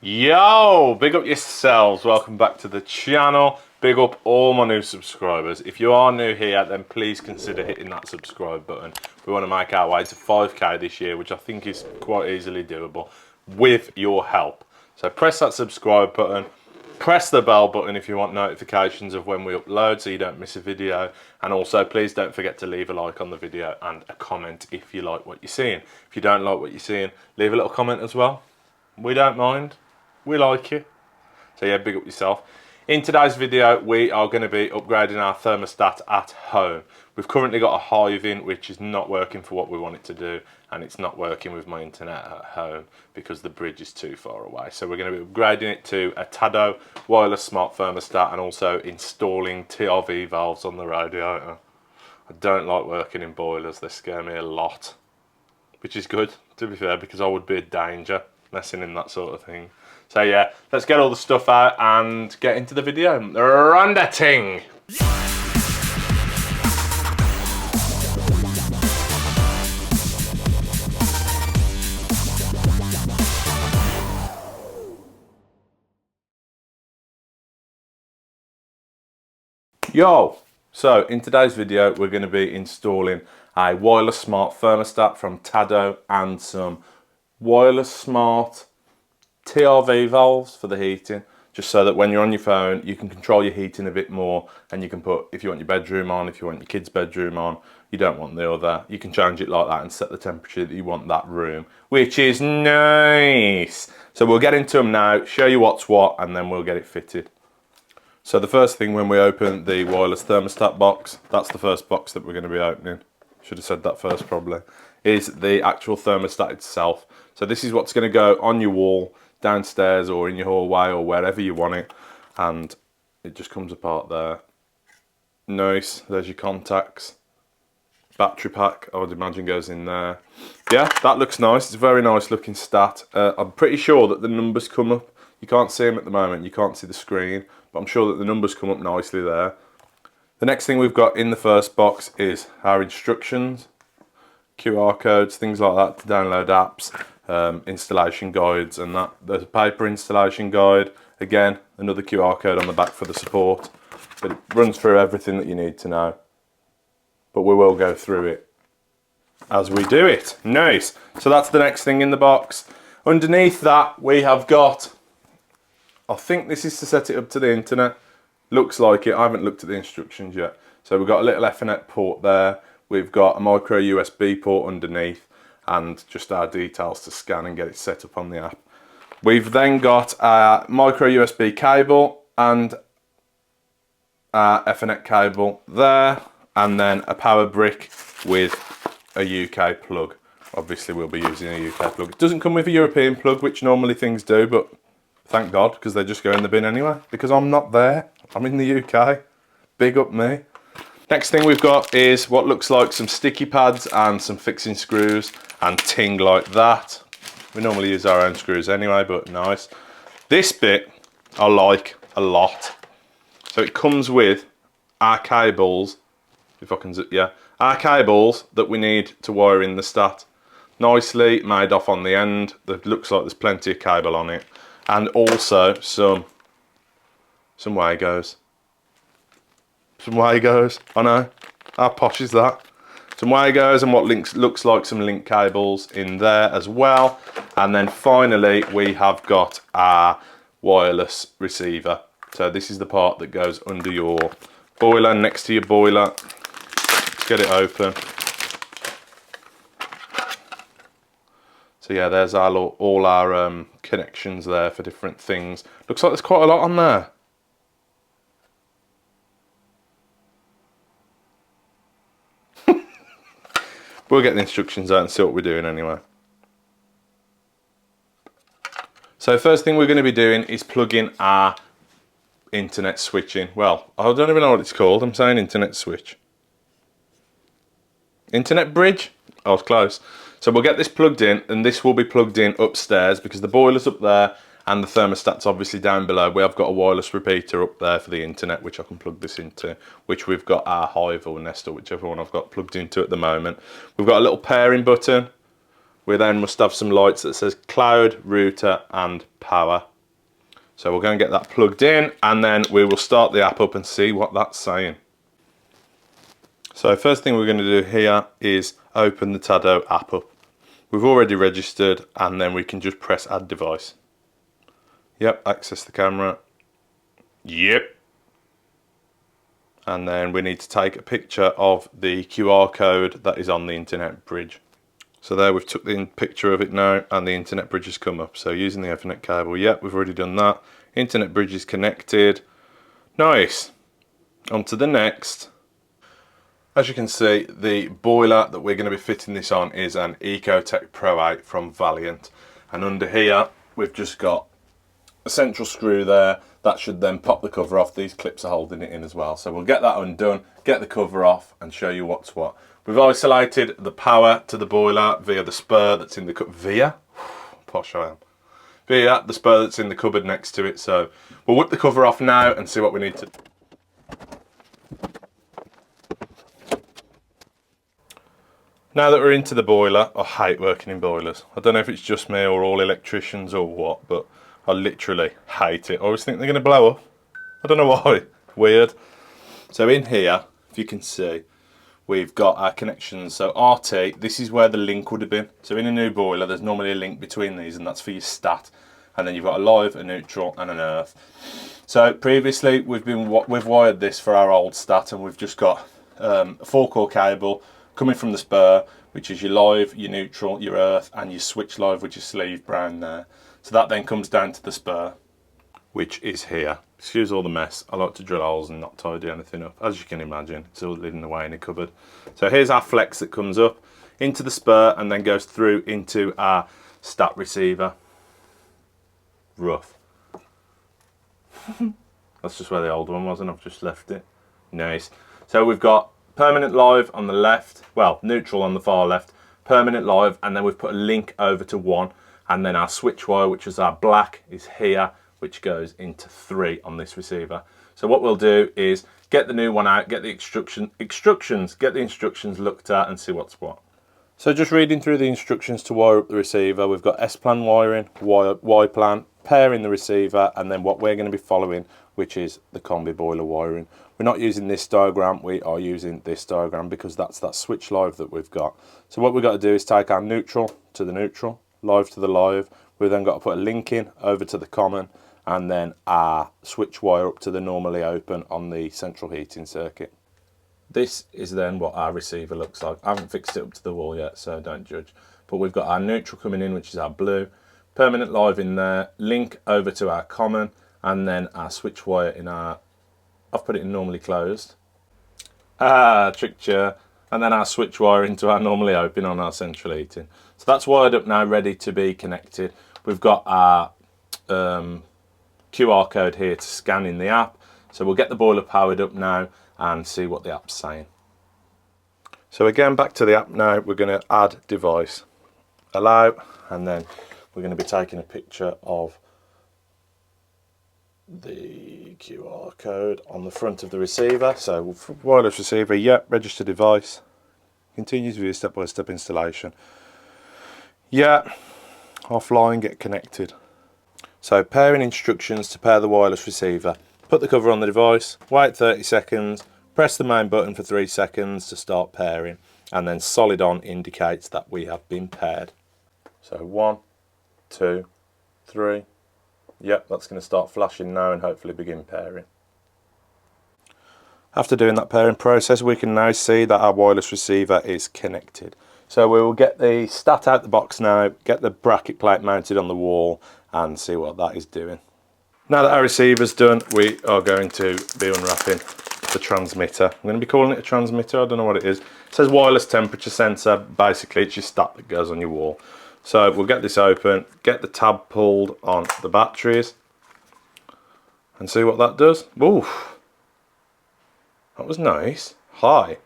Yo, big up yourselves, welcome back to the channel. Big up all my new subscribers. If you are new here, then please consider hitting that subscribe button. We want to make our way to 5k this year, which I think is quite easily doable with your help. So press that subscribe button, press the bell button if you want notifications of when we upload so you don't miss a video, and also please don't forget to leave a like on the video and a comment if you like what you're seeing. If you don't like what you're seeing, leave a little comment as well. We don't mind. We like you. So yeah, big up yourself. In today's video, we are going to be upgrading our thermostat at home. We've currently got a Hive in, which is not working for what we want it to do, and it's not working with my internet at home because the bridge is too far away. So we're going to be upgrading it to a Tado wireless smart thermostat and also installing TRV valves on the radiator. I don't like working in boilers, they scare me a lot, which is good, to be fair, because I would be a danger messing in that sort of thing. So yeah, let's get all the stuff out and get into the video. Run that thing! Yo! So in today's video, we're going to be installing a wireless smart thermostat from Tado and some wireless smart TRV valves for the heating, just so that when you're on your phone you can control your heating a bit more, and you can put, if you want your bedroom on, if you want your kids' bedroom on, you don't want the other, you can change it like that and set the temperature that you want that room, which is nice. So we'll get into them now, show you what's what, and then we'll get it fitted. So the first thing, when we open the wireless thermostat box, that's the first box that we're going to be opening, should have said that first probably, is the actual thermostat itself. So this is what's going to go on your wall, downstairs or in your hallway or wherever you want it, and it just comes apart there. Nice, there's your contacts. Battery pack, I would imagine, goes in there. Yeah, that looks nice. It's a very nice looking stat. I'm pretty sure that the numbers come up. You can't see them at the moment, you can't see the screen, but I'm sure that the numbers come up nicely there. The next thing we've got in the first box is our instructions, QR codes, things like that to download apps, installation guides and that. There's a paper installation guide, again another QR code on the back for the support, but it runs through everything that you need to know, but we will go through it as we do it. Nice. So that's the next thing in the box. Underneath that we have got, I think this is to set it up to the internet, looks like it, I haven't looked at the instructions yet. So we've got a little Ethernet port there, we've got a micro USB port underneath, and just our details to scan and get it set up on the app. We've then got a micro USB cable and our Ethernet cable there, and then a power brick with a UK plug. Obviously we'll be using a UK plug. It doesn't come with a European plug, which normally things do, but thank God, because they just go in the bin anyway, because I'm not there, I'm in the UK. Big up me. Next thing we've got is what looks like some sticky pads and some fixing screws and ting like that. We normally use our own screws anyway, but nice. This bit I like a lot. So it comes with our cables, if I can, yeah, our cables that we need to wire in the stat. Nicely made off on the end. That looks like there's plenty of cable on it, and also some Wagos. Some Wagos, I know, how posh is that? Some Wagos and what looks like some link cables in there as well. And then finally we have got our wireless receiver. So this is the part that goes under your boiler, next to your boiler. Let's get it open. So yeah, there's our, all our connections there for different things. Looks like there's quite a lot on there. We'll get the instructions out and see what we're doing anyway. So first thing we're going to be doing is plugging our internet switch in. Well, I don't even know what it's called. I'm saying internet switch. Internet bridge? I was close. So we'll get this plugged in, and this will be plugged in upstairs because the boiler's up there and the thermostat's obviously down below. We have got a wireless repeater up there for the internet, which I can plug this into, which we've got our Hive or Nest or whichever one I've got plugged into at the moment. We've got a little pairing button. We then must have some lights that says cloud, router and power So we'll go and get that plugged in, and then we will start the app up and see what that's saying. So first thing we're going to do here is open the Tado app up. We've already registered, and then we can just press add device. Yep, access the camera. Yep. And then we need to take a picture of the QR code that is on the internet bridge. So there, we've took the picture of it now, and the internet bridge has come up. So using the Ethernet cable, yep, we've already done that. Internet bridge is connected. Nice. On to the next. As you can see, the boiler that we're going to be fitting this on is an Ecotech Pro 8 from Valiant. And under here, we've just got a central screw there. That should then pop the cover off. These clips are holding it in as well. So we'll get that undone, get the cover off, and show you what's what. We've isolated the power to the boiler via the spur that's in the posh I am. Via the spur that's in the cupboard next to it. So we'll whip the cover off now and see what we need to. Now that we're into the boiler, I hate working in boilers. I don't know if it's just me or all electricians or what, but I literally hate it. I always think they're going to blow up. I don't know why. Weird. So in here, if you can see, we've got our connections. So RT, this is where the link would have been. So in a new boiler, there's normally a link between these, and that's for your stat. And then you've got a live, a neutral, and an earth. So previously, we've wired this for our old stat, and we've just got a 4-core cable coming from the spur, which is your live, your neutral, your earth, and your switch live, which is sleeve brown there. So that then comes down to the spur, which is here. Excuse all the mess. I like to drill holes and not tidy anything up. As you can imagine, it's all hidden away in a cupboard. So here's our flex that comes up into the spur and then goes through into our stat receiver. Rough. That's just where the old one was, and I've just left it. Nice. So we've got permanent live on the left, well, neutral on the far left, permanent live, and then we've put a link over to 1, and then our switch wire, which is our black, is here, which goes into 3 on this receiver. So what we'll do is get the new one out, get the get the instructions looked at and see what's what. So just reading through the instructions to wire up the receiver, we've got S-plan wiring, Y-plan, pairing the receiver, and then what we're going to be following, which is the combi boiler wiring. We're not using this diagram, we are using this diagram because that's that switch live that we've got. So what we've got to do is take our neutral to the neutral, live to the live. We've then got to put a link in over to the common, and then our switch wire up to the normally open on the central heating circuit. This is then what our receiver looks like. I haven't fixed it up to the wall yet, so don't judge. But we've got our neutral coming in, which is our blue, permanent live in there, link over to our common, and then our switch wire in our, I've put it in normally closed. Tricked you. And then our switch wire into our normally open on our central heating. So that's wired up now, ready to be connected. We've got our QR code here to scan in the app. So we'll get the boiler powered up now and see what the app's saying. So again, back to the app now, we're going to add device, allow, and then we're going to be taking a picture of the QR code on the front of the receiver. So wireless receiver, yep, register device, continues with your step-by-step installation. Yeah, offline, get connected. So pairing instructions to pair the wireless receiver. Put the cover on the device, wait 30 seconds, press the main button for 3 seconds to start pairing, and then solid on indicates that we have been paired. So 1, 2, 3. Yep, that's going to start flashing now and hopefully begin pairing. After doing that pairing process, we can now see that our wireless receiver is connected. So we will get the stat out the box now, get the bracket plate mounted on the wall, and see what that is doing. Now that our receiver's done, we are going to be unwrapping the transmitter. I'm going to be calling it a transmitter, I don't know what it is. It says wireless temperature sensor. Basically, it's your stat that goes on your wall. So we'll get this open, get the tab pulled on the batteries, and see what that does. Oof, that was nice. High.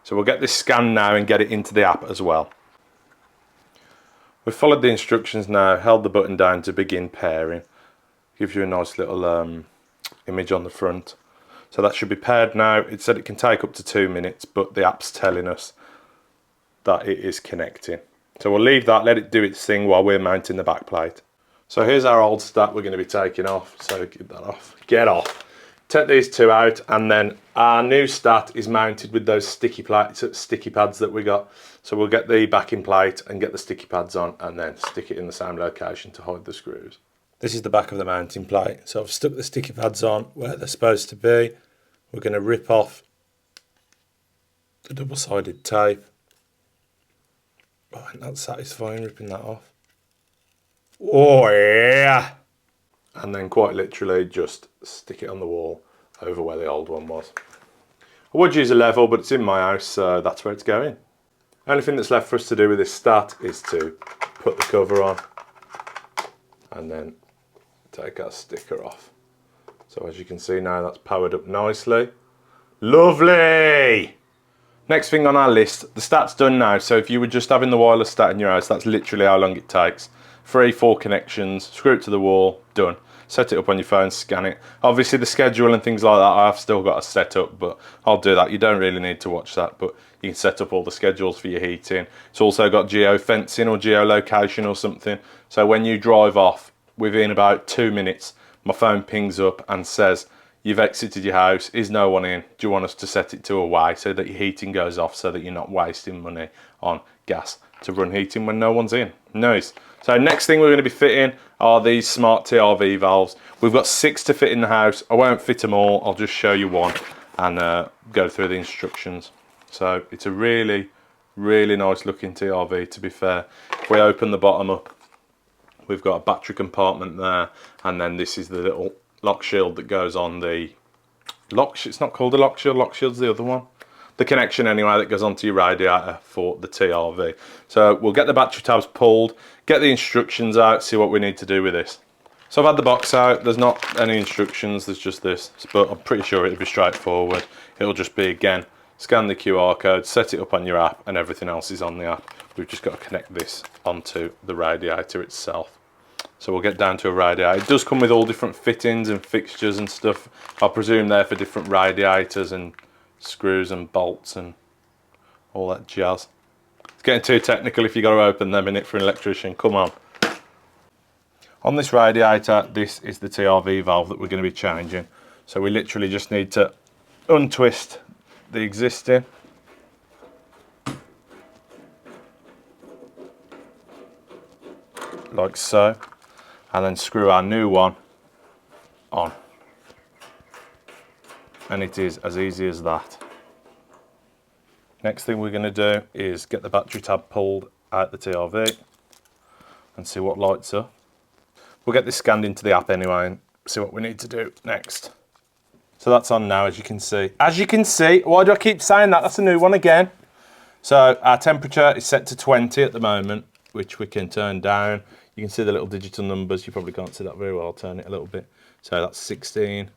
So we'll get this scanned now and get it into the app as well. We've followed the instructions now, held the button down to begin pairing. Gives you a nice little image on the front. So that should be paired now. It said it can take up to 2 minutes, but the app's telling us that it is connecting. So we'll leave that, let it do its thing while we're mounting the back plate. So here's our old stat we're going to be taking off. So get that off. Get off. Take these two out, and then our new stat is mounted with those sticky pads that we got. So we'll get the backing plate and get the sticky pads on, and then stick it in the same location to hide the screws. This is the back of the mounting plate. So I've stuck the sticky pads on where they're supposed to be. We're going to rip off the double-sided tape. Oh, ain't that satisfying, ripping that off? Oh yeah! And then quite literally just stick it on the wall over where the old one was. I would use a level, but it's in my house, so that's where it's going. The only thing that's left for us to do with this stat is to put the cover on and then take our sticker off. So as you can see now, that's powered up nicely. Lovely! Next thing on our list, the stat's done now. So if you were just having the wireless stat in your house, that's literally how long it takes. 3-4 connections, screw it to the wall, done. Set it up on your phone, scan it. Obviously the schedule and things like that, I've still got to set up, but I'll do that. You don't really need to watch that, but you can set up all the schedules for your heating. It's also got geo-fencing or geolocation or something. So when you drive off, within about 2 minutes, my phone pings up and says, you've exited your house, is no one in? Do you want us to set it to away so that your heating goes off, so that you're not wasting money on gas to run heating when no one's in? Nice. So next thing we're going to be fitting are these smart TRV valves. We've got 6 to fit in the house. I won't fit them all, I'll just show you one and go through the instructions. So it's a really, really nice looking TRV, to be fair. If we open the bottom up, we've got a battery compartment there, and then this is the little lock shield that goes on the lock. It's not called a lock shield's the other one. The connection anyway that goes onto your radiator for the TRV. So we'll get the battery tabs pulled, get the instructions out, see what we need to do with this. So I've had the box out, there's not any instructions, there's just this, but I'm pretty sure it'll be straightforward. It'll just be, again, scan the QR code, set it up on your app, and everything else is on the app. We've just got to connect this onto the radiator itself. So we'll get down to a radiator. It does come with all different fittings and fixtures and stuff. I presume they're for different radiators and screws and bolts and all that jazz. It's getting too technical if you've got to open them in it for an electrician. Come on. On this radiator, this is the TRV valve that we're going to be changing. So we literally just need to untwist the existing. Like so. And then screw our new one on. And it is as easy as that. Next thing we're going to do is get the battery tab pulled out the TRV and see what lights up. We'll get this scanned into the app anyway and see what we need to do next. So that's on now, as you can see. As you can see, why do I keep saying that? That's a new one again. So our temperature is set to 20 at the moment, which we can turn down. You can see the little digital numbers. You probably can't see that very well. I'll turn it a little bit. So that's 16.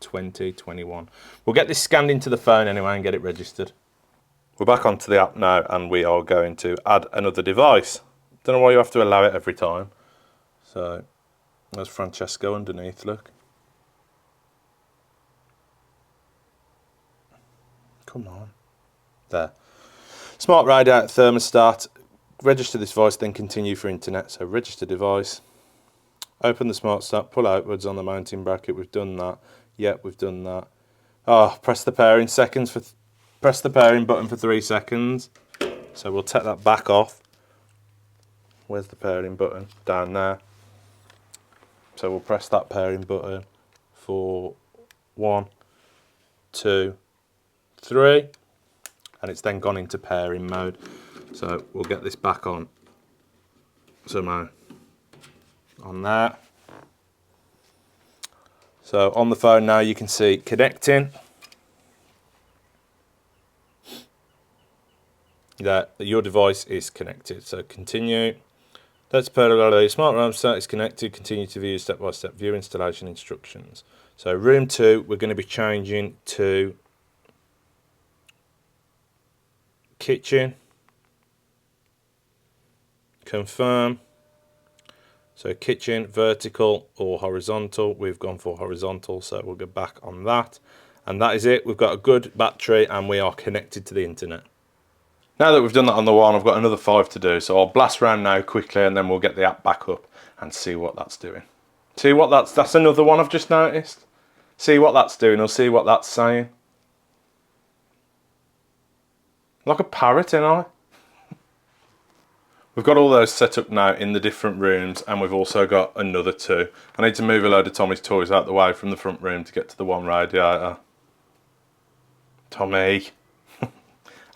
20, 21. We'll get this scanned into the phone anyway and get it registered. We're back onto the app now and we are going to add another device. Don't know why you have to allow it every time. So there's Francesco underneath, look. Come on. There. Smart radiator thermostat. Register this device, then continue for internet. So register device. Open the smart start, pull outwards on the mounting bracket. We've done that. Yep, we've done that. Oh, press the pairing button for 3 seconds. So we'll take that back off. Where's the pairing button? Down there. So we'll press that pairing button for 1, 2, 3, and it's then gone into pairing mode. So we'll get this back on somehow on there. So on the phone now you can see connecting. That your device is connected. So continue. Let's parallel smart thermostat is connected. Continue to view step-by-step view installation instructions. So room 2 we're going to be changing to kitchen. Confirm. So kitchen, vertical or horizontal. We've gone for horizontal, so we'll go back on that. And that is it. We've got a good battery and we are connected to the internet. Now that we've done that on the one, I've got another 5 to do, so I'll blast around now quickly and then we'll get the app back up and see what that's doing. See what that's another one I've just noticed. See what that's doing, or see what that's saying. Like a parrot, ain't I? We've got all those set up now in the different rooms, and we've also got another 2. I need to move a load of Tommy's toys out the way from the front room to get to the one radiator. Tommy.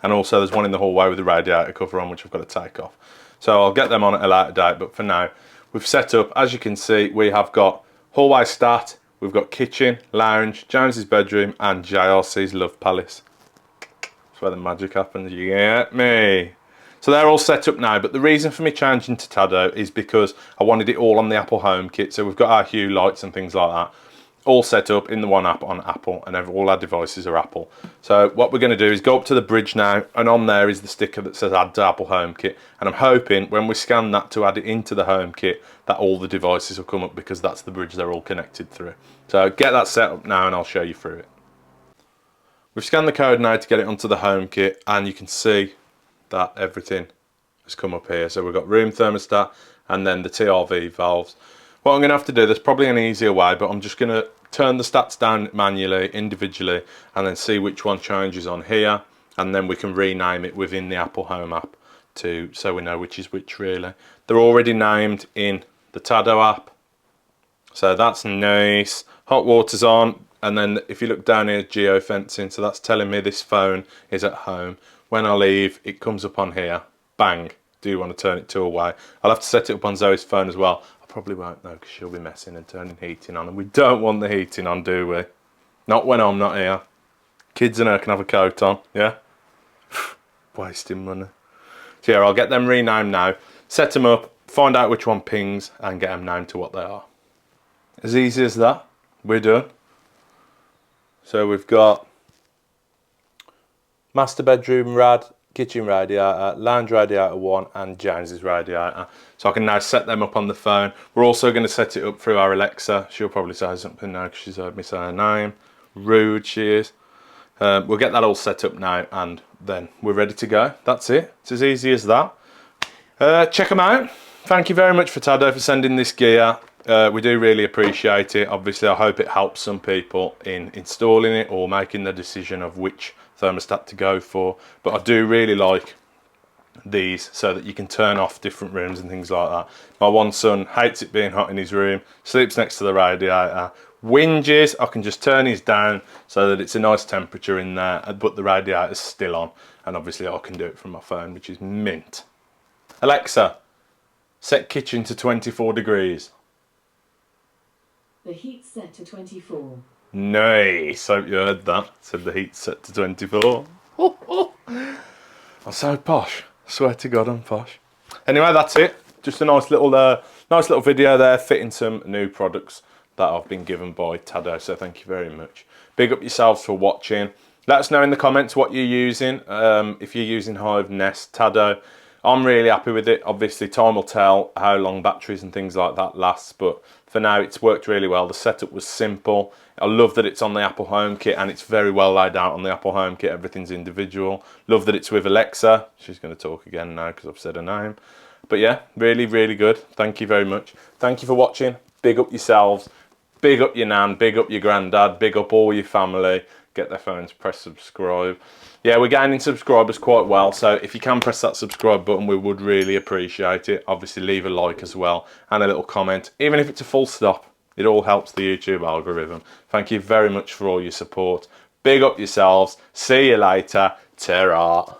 And also there's one in the hallway with the radiator cover on, which I've got to take off. So I'll get them on at a later date, but for now, we've set up, as you can see, we have got hallway stat, we've got kitchen, lounge, James's bedroom, and JRC's Love Palace. That's where the magic happens, you get me? So they're all set up now, but the reason for me changing to Tado is because I wanted it all on the Apple HomeKit. So we've got our Hue lights and things like that, all set up in the one app on Apple, and all our devices are Apple. So what we're going to do is go up to the bridge now, and on there is the sticker that says add to Apple HomeKit, and I'm hoping when we scan that to add it into the HomeKit that all the devices will come up, because that's the bridge they're all connected through. So get that set up now and I'll show you through it. We've scanned the code now to get it onto the HomeKit, and you can see that everything has come up here. So we've got room thermostat and then the TRV valves. What I'm going to have to do, there's probably an easier way, but I'm just going to turn the stats down manually, individually, and then see which one changes on here, and then we can rename it within the Apple Home app so we know which is which really. They're already named in the Tado app, so that's nice. Hot water's on, and then if you look down here, geofencing, so that's telling me this phone is at home. When I leave, it comes up on here, bang. Do you want to turn it to away? I'll have to set it up on Zoe's phone as well. Probably won't though, because she'll be messing and turning heating on, and we don't want the heating on, do we? Not when I'm not here. Kids and her can have a coat on, yeah? Wasting money. So yeah, I'll get them renamed now, set them up, find out which one pings, and get them named to what they are. As easy as that, we're done. So we've got master bedroom rad, kitchen radiator, lounge radiator 1, and James's radiator. So I can now set them up on the phone. We're also going to set it up through our Alexa. She'll probably say something now because she's heard me say her name. Rude she is. We'll get that all set up now, and then we're ready to go. That's it. It's as easy as that. Check them out. Thank you very much for Tado for sending this gear. We do really appreciate it. Obviously, I hope it helps some people in installing it or making the decision of which thermostat to go for. But I do really like these so that you can turn off different rooms and things like that. My one son hates it being hot in his room, sleeps next to the radiator, whinges. I can just turn his down so that it's a nice temperature in there, but the radiator's still on, and obviously I can do it from my phone, which is mint. Alexa, set kitchen to 24 degrees. The heat's set to 24. Nice, hope you heard that. Said the heat's set to 24. I'm so posh. I swear to God, I'm posh. Anyway, that's it. Just a nice little video there, fitting some new products that I've been given by Tado. So thank you very much. Big up yourselves for watching. Let us know in the comments what you're using. If you're using Hive, Nest, Tado, I'm really happy with it. Obviously, time will tell how long batteries and things like that lasts, but for now, it's worked really well. The setup was simple. I love that it's on the Apple HomeKit, and it's very well laid out on the Apple HomeKit. Everything's individual. Love that it's with Alexa. She's going to talk again now because I've said her name. But yeah, really, really good. Thank you very much. Thank you for watching. Big up yourselves. Big up your nan. Big up your granddad. Big up all your family. Get their phones, press subscribe. Yeah, we're gaining subscribers quite well, so if you can press that subscribe button, we would really appreciate it. Obviously, leave a like as well, and a little comment. Even if it's a full stop, it all helps the YouTube algorithm. Thank you very much for all your support. Big up yourselves. See you later. Ta-ra.